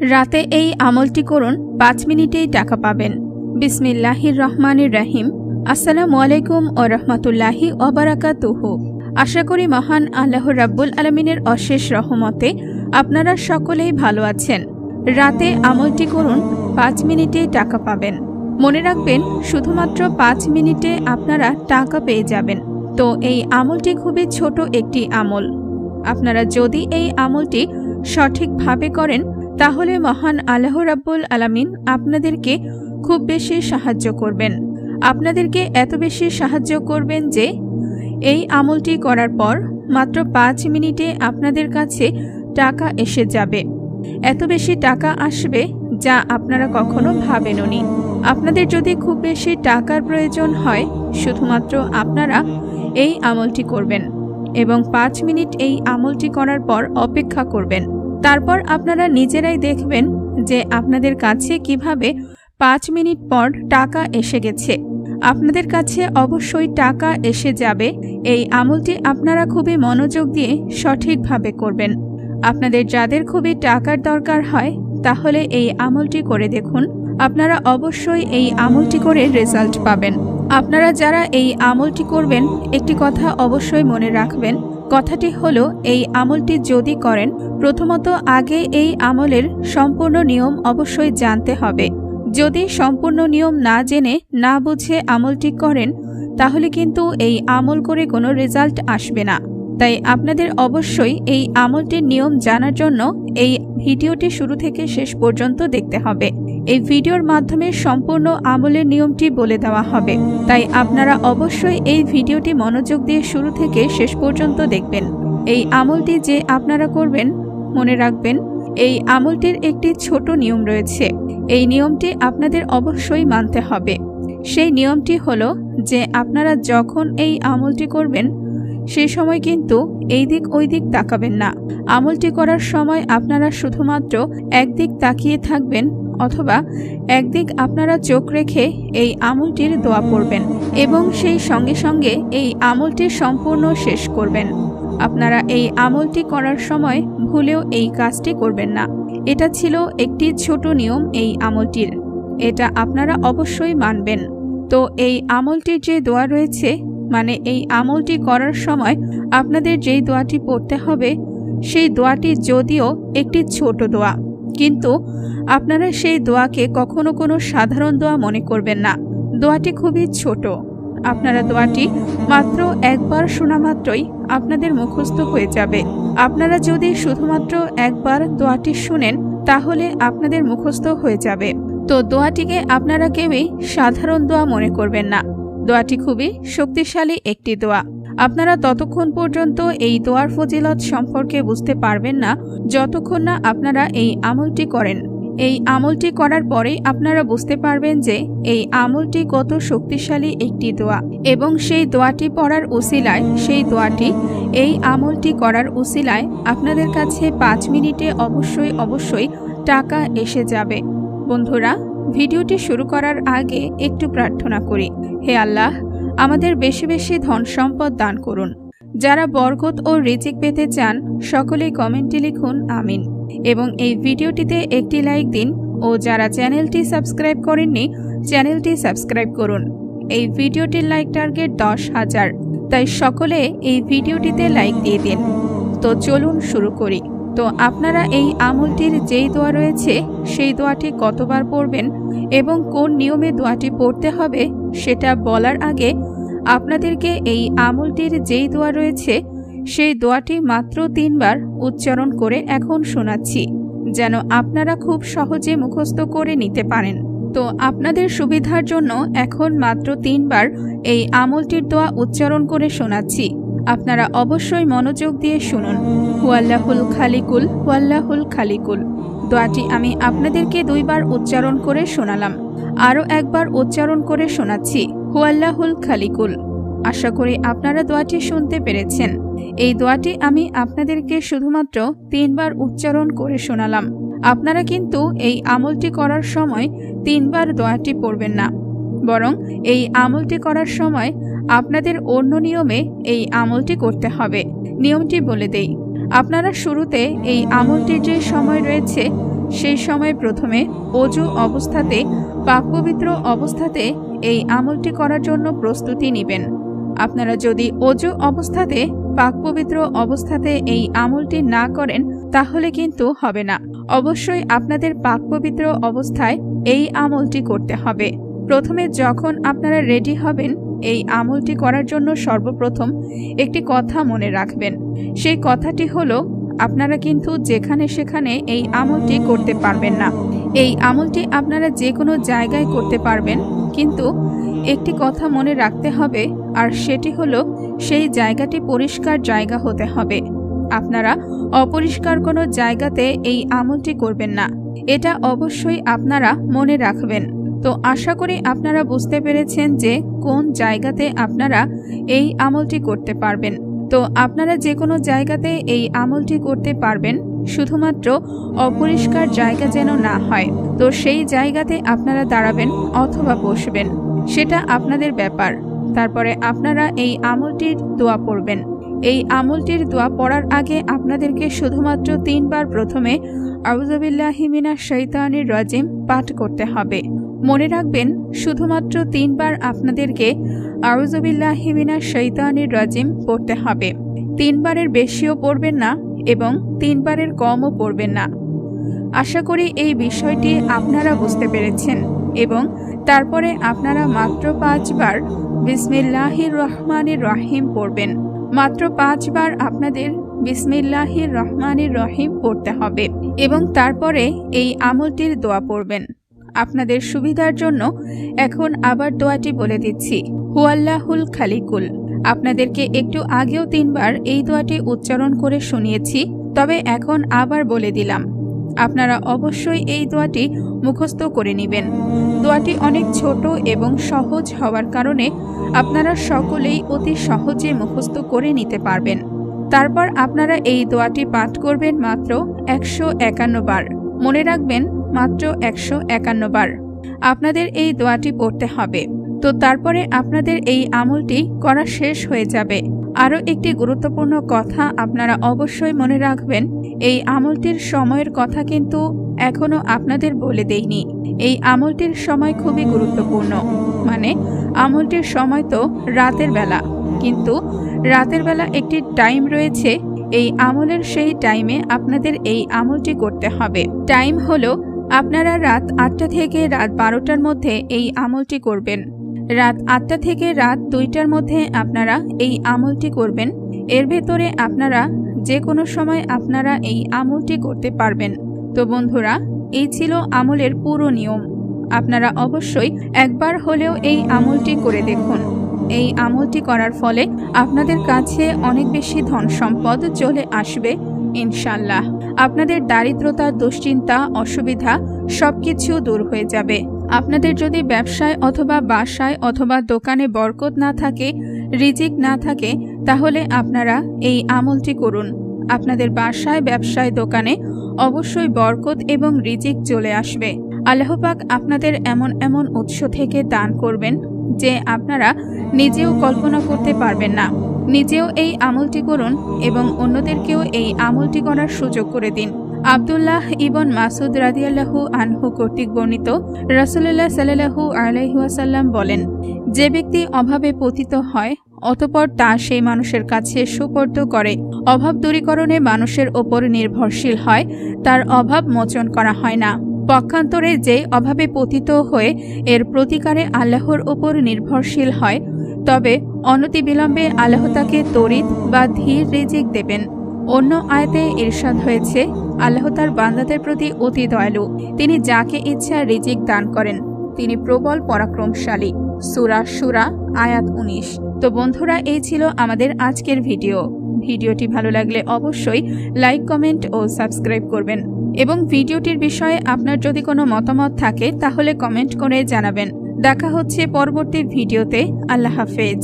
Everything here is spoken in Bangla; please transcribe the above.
রাতে এই আমলটি করুন, ৫ মিনিটেই টাকা পাবেন। বিসমিল্লাহির রহমানির রহিম। আসসালামু আলাইকুম ও রহমতুল্লাহি ওয়া বারাকাতুহু। আশা করি মহান আল্লাহ রাব্বুল আলামিনের অশেষ রহমতে আপনারা সকলেই ভালো আছেন। রাতে আমলটি করুন, ৫ মিনিটেই টাকা পাবেন। মনে রাখবেন, শুধুমাত্র ৫ মিনিটে আপনারা টাকা পেয়ে যাবেন। তো এই আমলটি খুবই ছোট একটি আমল। আপনারা যদি এই আমলটি সঠিকভাবে করেন তাহলে মহান আল্লাহ রাব্বুল আলামিন আপনাদেরকে খুব বেশি সাহায্য করবেন। আপনাদেরকে এত বেশি সাহায্য করবেন যে এই আমলটি করার পর মাত্র ৫ মিনিটে আপনাদের কাছে টাকা এসে যাবে। এত বেশি টাকা আসবে যা আপনারা কখনো ভাবেননি। আপনাদের যদি খুব বেশি টাকার প্রয়োজন হয়, শুধুমাত্র আপনারা এই আমলটি করবেন এবং ৫ মিনিট এই আমলটি করার পর অপেক্ষা করবেন। তারপর আপনারা নিজেরাই দেখবেন যে আপনাদের কাছে কিভাবে ৫ মিনিট পর টাকা এসে গেছে। আপনাদের কাছে অবশ্যই টাকা এসে যাবে। এই আমলটি আপনারা খুবই মনোযোগ দিয়ে সঠিকভাবে করবেন। আপনাদের যাদের খুবই টাকার দরকার হয় তাহলে এই আমলটি করে দেখুন। আপনারা অবশ্যই এই আমলটি করে রেজাল্ট পাবেন। আপনারা যারা এই আমলটি করবেন, একটি কথা অবশ্যই মনে রাখবেন। কথাটি হলো, এই আমলটি যদি করেন, প্রথমত আগে এই আমলের সম্পূর্ণ নিয়ম অবশ্যই জানতে হবে। যদি সম্পূর্ণ নিয়ম না জেনে না বুঝে আমলটি করেন তাহলে কিন্তু এই আমল করে কোনো রেজাল্ট আসবে না। তাই আপনাদের অবশ্যই এই আমলটির নিয়ম জানার জন্য এই ভিডিওটি শুরু থেকে শেষ পর্যন্ত দেখতে হবে। এই ভিডিওর মাধ্যমে সম্পূর্ণ আমলের নিয়মটি বলে দেওয়া হবে। তাই আপনারা অবশ্যই এই ভিডিওটি মনোযোগ দিয়ে শুরু থেকে শেষ পর্যন্ত দেখবেন। এই আমলটি যে আপনারা করবেন, মনে রাখবেন এই আমলটির একটি ছোট নিয়ম রয়েছে। এই নিয়মটি আপনাদের অবশ্যই মানতে হবে। সেই নিয়মটি হলো যে আপনারা যখন এই আমলটি করবেন সেই সময় কিন্তু এই দিক ওই দিক তাকাবেন না। আমলটি করার সময় আপনারা শুধুমাত্র একদিক তাকিয়ে থাকবেন অথবা একদিক আপনারা চোখ রেখে এই আমলটির দোয়া পড়বেন এবং সেই সঙ্গে সঙ্গে এই আমলটি সম্পূর্ণ শেষ করবেন। আপনারা এই আমলটি করার সময় ভুলেও এই কাজটি করবেন না। এটা ছিল একটি ছোট নিয়ম এই আমলটির। এটা আপনারা অবশ্যই মানবেন। তো এই আমলটির যে দোয়া রয়েছে, মানে এই আমলটি করার সময় আপনাদের যেই দোয়াটি পড়তে হবে সেই দোয়াটি যদিও একটি ছোট দোয়া, কিন্তু আপনারা সেই দোয়াকে কখনো কোনো সাধারণ দোয়া মনে করবেন না। দোয়াটি খুবই ছোট। আপনারা দোয়াটি মাত্র একবার শোনা মাত্রই আপনাদের মুখস্থ হয়ে যাবে। আপনারা যদি শুধুমাত্র একবার দোয়াটি শুনেন তাহলে আপনাদের মুখস্থ হয়ে যাবে। তো দোয়াটিকে আপনারা কেউই সাধারণ দোয়া মনে করবেন না। দোয়াটি খুবই শক্তিশালী একটি দোয়া। আপনারা ততক্ষণ পর্যন্ত এই দোয়ার ফজিলত সম্পর্কে বুঝতে পারবেন না যতক্ষণ না আপনারা এই আমলটি করেন। এই আমলটি করার পরেই আপনারা বুঝতে পারবেন যে এই আমলটি কত শক্তিশালী একটি দোয়া এবং সেই দোয়াটি পড়ার উসিলায়, এই আমলটি করার উসিলায় আপনাদের কাছে ৫ মিনিটে অবশ্যই টাকা এসে যাবে। বন্ধুরা, ভিডিওটি শুরু করার আগে একটু প্রার্থনা করি। হে আল্লাহ, আমাদের বেশি বেশি ধন সম্পদ দান করুন। যারা বরকত ও রিজিক পেতে চান সকলেই কমেন্টে লিখুন আমিন এবং এই ভিডিওটিতে একটি লাইক দিন ও যারা চ্যানেলটি সাবস্ক্রাইব করেননি চ্যানেলটি সাবস্ক্রাইব করুন। এই ভিডিওটির লাইক টার্গেট 10,000, তাই সকলে এই ভিডিওটিতে লাইক দিয়ে দিন। তো চলুন শুরু করি। তো আপনারা এই আমলটির যেই দোয়া রয়েছে সেই দোয়াটি কতবার পড়বেন এবং কোন নিয়মে দোয়াটি পড়তে হবে সেটা বলার আগে আপনাদেরকে এই আমলটির যেই দোয়া রয়েছে সেই দোয়াটি মাত্র 3 বার উচ্চারণ করে এখন শোনাচ্ছি, যেন আপনারা খুব সহজে মুখস্থ করে নিতে পারেন। তো আপনাদের সুবিধার জন্য এখন মাত্র 3 বার এই আমলটির দোয়া উচ্চারণ করে শোনাচ্ছি। আপনারা অবশ্যই মনোযোগ দিয়ে শুনুন। হুয়াল্লাহুল খালিকুল, হুয়াল্লাহুল খালিকুল। দোয়াটি আমি আপনাদেরকে 2 বার উচ্চারণ করে শোনালাম। আরও একবার উচ্চারণ করে শোনাচ্ছি, হুয়াল্লাহুল খালিকুল। আশা করি আপনারা দোয়াটি শুনতে পেরেছেন। এই দোয়াটি আমি আপনাদেরকে শুধুমাত্র 3 বার উচ্চারণ করে শোনালাম। আপনারা কিন্তু এই আমলটি করার সময় 3 বার দোয়াটি পড়বেন না, বরং এই আমলটি করার সময় আপনাদের অন্য নিয়মে এই আমলটি করতে হবে। নিয়মটি বলে দেই। আপনারা শুরুতে এই আমলটির যে সময় রয়েছে সেই সময় প্রথমে অজু অবস্থাতে পাকপবিত্র অবস্থাতে এই আমলটি করার জন্য প্রস্তুতি নেবেন। আপনারা যদি অজু অবস্থাতে পাকপবিত্র অবস্থাতে এই আমলটি না করেন তাহলে কিন্তু হবে না। অবশ্যই আপনাদের পাকপবিত্র অবস্থায় এই আমলটি করতে হবে। প্রথমে যখন আপনারা রেডি হবেন এই আমলটি করার জন্য সর্বপ্রথম একটি কথা মনে রাখবেন। সেই কথাটি হলো, আপনারা কিন্তু যেখানে সেখানে এই আমলটি করতে পারবেন না। এই আমলটি আপনারা যে কোনো জায়গায় করতে পারবেন, কিন্তু একটি কথা মনে রাখতে হবে, আর সেটি হলো সেই জায়গাটি পরিষ্কার জায়গা হতে হবে। আপনারা অপরিষ্কার কোনো জায়গাতে এই আমলটি করবেন না, এটা অবশ্যই আপনারা মনে রাখবেন। তো আশা করি আপনারা বুঝতে পেরেছেন যে কোন জায়গাতে আপনারা এই আমলটি করতে পারবেন। তো আপনারা যে কোনো জায়গাতে এই আমলটি করতে পারবেন, শুধুমাত্র অপরিষ্কার জায়গা যেন না হয়। তো সেই জায়গাতে আপনারা দাঁড়াবেন অথবা বসবেন, সেটা আপনাদের ব্যাপার। তারপরে আপনারা এই আমলটির দোয়া পড়বেন। এই আমলটির দোয়া পড়ার আগে আপনাদেরকে শুধুমাত্র 3 বার প্রথমে আউযুবিল্লাহি মিনাশ শাইতানির রাজিম পাঠ করতে হবে। মনে রাখবেন, শুধুমাত্র 3 বার আপনাদেরকে আউযুবিল্লাহি মিনাশ শাইতানির রাজিম পড়তে হবে। 3 বারের বেশিও পড়বেন না এবং 3 বারের কমও পড়বেন না। আশা করি এই বিষয়টি আপনারা বুঝতে পেরেছেন। এবং তারপরে আপনারা মাত্র 5 বার বিসমিল্লাহির রহমানির রহিম পড়বেন। মাত্র 5 বার আপনাদের বিসমিল্লাহির রহমানির রহিম পড়তে হবে এবং তারপরে এই আমলটির দোয়া পড়বেন। আপনাদের সুবিধার জন্য এখন আবার দোয়াটি বলে দিচ্ছি, হুয়াল্লাহুল খালিকুল। আপনাদেরকে একটু আগেও 3 বার এই দোয়াটি উচ্চারণ করে শুনিয়েছি, তবে এখন আবার বলে দিলাম। আপনারা অবশ্যই এই দোয়াটি মুখস্থ করে নেবেন। দোয়াটি অনেক ছোট এবং সহজ হওয়ার কারণে আপনারা সকলেই অতি সহজে মুখস্থ করে নিতে পারবেন। তারপর আপনারা এই দোয়াটি পাঠ করবেন মাত্র 151 বার। মনে রাখবেন, মাত্র 151 বার আপনাদের এই দোয়াটি পড়তে হবে। তো তারপরে আপনাদের এই আমলটি করা শেষ হয়ে যাবে। আরও একটি গুরুত্বপূর্ণ কথা আপনারা অবশ্যই মনে রাখবেন, এই আমলটির সময়ের কথা কিন্তু এখনো আপনাদের বলে দেইনি। এই আমলটির সময় খুবই গুরুত্বপূর্ণ। মানে আমলটির সময় তো রাতের বেলা, কিন্তু রাতের বেলা একটি টাইম রয়েছে। এই আমলের সেই টাইমে আপনাদের এই আমলটি করতে হবে। টাইম হলো আপনারা রাত 8টা থেকে রাত 12টার মধ্যে এই আমলটি করবেন। রাত 8টা থেকে রাত 2টার মধ্যে আপনারা এই আমলটি করবেন। এর ভেতরে আপনারা যে কোনো সময় আপনারা এই আমলটি করতে পারবেন। তো বন্ধুরা, এই ছিল আমলের পুরো নিয়ম। আপনারা অবশ্যই একবার হলেও এই আমলটি করে দেখুন। এই আমলটি করার ফলে আপনাদের কাছে অনেক বেশি ধন সম্পদ চলে আসবে ইনশাআল্লাহ। আপনাদের দারিদ্রতা, দুশ্চিন্তা, অসুবিধা সবকিছু দূর হয়ে যাবে। আপনাদের যদি ব্যবসায় অথবা বাসায় অথবা দোকানে বরকত না থাকে, রিজিক না থাকে, তাহলে আপনারা এই আমলটি করুন। আপনাদের বাসায়, ব্যবসায়, দোকানে অবশ্যই বরকত এবং রিজিক চলে আসবে। আল্লাহ পাক আপনাদের এমন এমন উৎস থেকে দান করবেন যে আপনারা নিজেও কল্পনা করতে পারবেন না। নিজেও এই আমলটি করুন এবং অন্যদেরকেও এই আমলটি করার সুযোগ করে দিন। আব্দুল্লাহ ইবন মাসুদ রাদিয়াল্লাহু আনহু কর্তৃক বর্ণিত, রাসূলুল্লাহ সাল্লাল্লাহু আলাইহি ওয়াসাল্লাম বলেন, যে ব্যক্তি অভাবে পতিত হয় অতঃপর তা সেই মানুষের কাছে সুপর্দ করে, অভাব দূরীকরণে মানুষের ওপর নির্ভরশীল হয়, তার অভাব মোচন করা হয় না। পক্ষান্তরে যে অভাবে পতিত হয়ে এর প্রতিকারে আল্লাহর ওপর নির্ভরশীল হয়, তবে অনতিবিলম্বে আল্লাহ তাকে তরিত বা ধীর রিজিক দেবেন। অন্য আয়াতে ইরশাদ হয়েছে, আল্লাহ তার বান্দাদের প্রতি অতি দয়ালু, তিনি যাকে ইচ্ছা রিজিক দান করেন, তিনি প্রবল পরাক্রমশালী। সূরা শুরা আয়াত 19। তো বন্ধুরা, এই ছিল আমাদের আজকের ভিডিওটি ভালো লাগলে অবশ্যই লাইক, কমেন্ট ও সাবস্ক্রাইব করবেন এবং ভিডিওটির বিষয়ে আপনার যদি কোনো মতামত থাকে তাহলে কমেন্ট করে জানাবেন। দেখা হচ্ছে পরবর্তী ভিডিওতে। আল্লাহ হাফেজ।